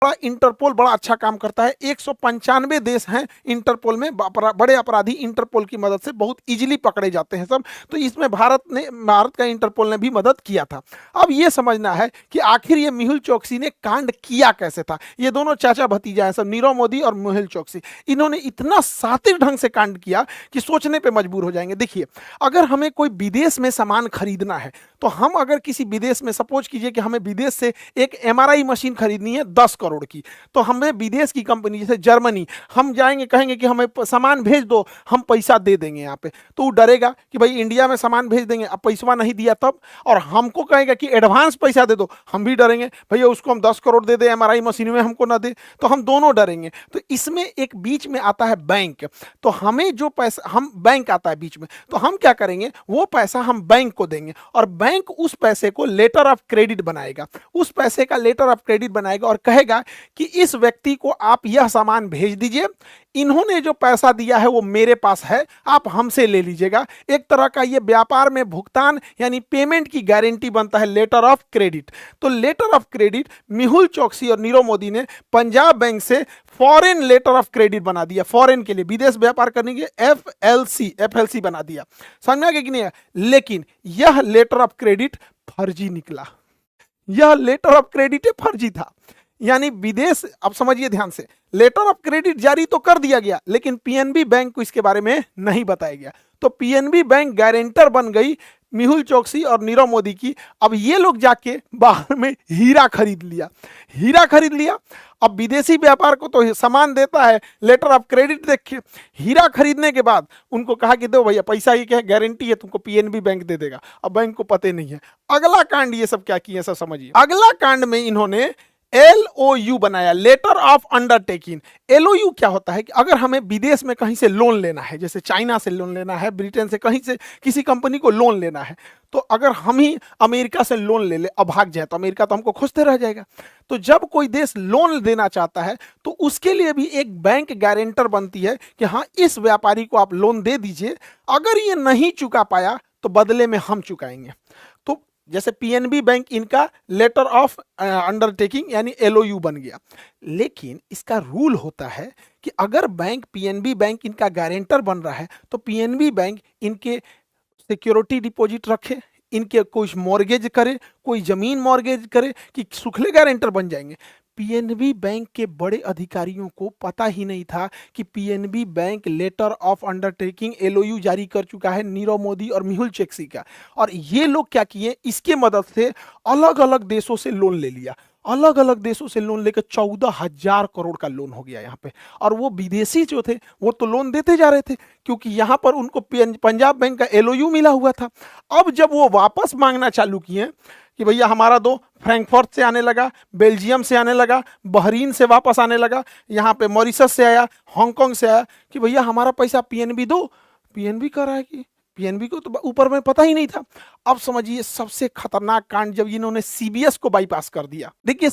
Interpole बड़ा अच्छा काम करता है। 195 देश हैं इंटरपोल में, बड़े अपराधी इंटरपोल की मदद से बहुत इजीली पकड़े जाते हैं सब। तो इसमें भारत का इंटरपोल ने भी मदद किया था। अब ये समझना है कि आखिर ये मेहुल चोकसी ने कांड किया कैसे था। ये दोनों चाचा भतीजा हैं सब, नीरव मोदी और मेहुल चोकसी। इन्होंने इतना शातिर ढंग से कांड किया कि सोचने पे मजबूर हो जाएंगे। देखिए, अगर हमें कोई विदेश में सामान खरीदना है तो हम अगर किसी विदेश में, सपोज कीजिए कि हमें विदेश से एक एमआरआई मशीन खरीदनी है 10 करोड़ की, तो हमें विदेश की कंपनी जैसे जर्मनी, हम जाएंगे कहेंगे कि हमें सामान भेज दो, हम पैसा दे देंगे यहाँ पे, तो वो डरेगा कि भाई इंडिया में सामान भेज देंगे, अब पैसा नहीं दिया तब, और हमको कहेगा कि एडवांस पैसा दे दो, हम भी डरेंगे भैया उसको हम 10 करोड़ दे दे एमआरआई मशीन में हमको ना दे, तो हम दोनों डरेंगे। तो इसमें एक बीच में आता है बैंक। तो हमें जो पैसा, हम बैंक आता है बीच में, तो हम क्या करेंगे, वो पैसा हम बैंक को देंगे और बैंक उस पैसे को लेटर ऑफ क्रेडिट बनाएगा, उस पैसे का लेटर ऑफ क्रेडिट बनाएगा और कहेगा कि इस व्यक्ति को आप यह सामान भेज दीजिए, इन्होंने जो पैसा दिया है वो मेरे पास है, आप हमसे ले लीजिएगा। एक तरह का ये व्यापार में भुगतान यानी पेमेंट की गारंटी बनता है, लेटर ऑफ क्रेडिट। तो letter of credit Mehul Choksi और नीरव मोदी ने पंजाब बैंक से फॉरेन लेटर ऑफ क्रेडिट बना दिया, फॉरेन के लिए, विदेश व्यापार करने के एफएलसी बना दिया। समझ में आ गया कि नहीं? लेकिन यह लेटर ऑफ क्रेडिट फर्जी निकला, यह लेटर ऑफ क्रेडिट फर्जी था। यानी विदेश, अब समझिए ध्यान से, लेटर ऑफ क्रेडिट जारी तो कर दिया गया लेकिन पीएनबी बैंक को इसके बारे में नहीं बताया गया। तो पीएनबी बैंक गारंटर बन गई मेहुल चोकसी और नीरव मोदी की। अब ये लोग जाके बाहर में हीरा खरीद लिया, हीरा खरीद लिया। अब विदेशी व्यापार को तो सामान देता है लेटर ऑफ क्रेडिट देख के, हीरा खरीदने के बाद उनको कहा कि दो भैया पैसा, ये क्या है, गारंटी है, तुमको पीएनबी बैंक दे देगा। अब बैंक को पता नहीं है। अगला कांड ये सब क्या किए सब समझिए। अगला कांड में इन्होंने LOU बनाया, लेटर ऑफ अंडरटेकिंग। LOU क्या होता है कि अगर हमें विदेश में कहीं से लोन लेना है, जैसे चाइना से लोन लेना है, ब्रिटेन से, कहीं से किसी कंपनी को लोन लेना है, तो अगर हम ही अमेरिका से लोन ले ले और भाग जाए तो अमेरिका तो हमको खोजते रह जाएगा। तो जब कोई देश लोन देना चाहता है तो उसके लिए भी एक बैंक गारंटर बनती है कि हाँ इस व्यापारी को आप लोन दे दीजिए, अगर ये नहीं चुका पाया तो बदले में हम चुकाएंगे। तो जैसे पीएनबी बैंक इनका लेटर ऑफ अंडरटेकिंग यानी LOU बन गया। लेकिन इसका रूल होता है कि अगर बैंक, पीएनबी बैंक इनका गारंटर बन रहा है तो पीएनबी बैंक इनके सिक्योरिटी डिपॉजिट रखे, इनके कुछ मॉर्गेज करे, कोई जमीन मॉर्गेज करे कि सुखले गारंटर बन जाएंगे। पीएनबी बैंक के बड़े अधिकारियों को पता ही नहीं था कि PNB bank letter of undertaking LOU जारी कर चुका है नीरव मोदी और मेहुल चोकसी का। और ये लोग क्या किए, इसके मदद से अलग अलग देशों से लोन ले लिया, अलग अलग देशों से लोन लेकर 14,000 करोड़ का लोन हो गया यहाँ पे। और वो विदेशी जो थे वो तो लोन देते जा रहे थे क्योंकि यहाँ पर उनको पंजाब बैंक का LOU मिला हुआ था। अब जब वो वापस मांगना चालू किए कि भैया हमारा दो, फ्रैंकफर्ट से आने लगा, बेल्जियम से आने लगा, बहरीन से वापस आने लगा, यहाँ पे मॉरिशस से आया, हांगकांग से आया कि भैया हमारा पैसा पीएनबी दो। पीएनबी कह रहा है कि पीएनबी को तो ऊपर में पता ही नहीं था। अब समझिए सबसे खतरनाक कांड, जब इन्होंने सीबीएस को बाईपास कर दिया। देखिए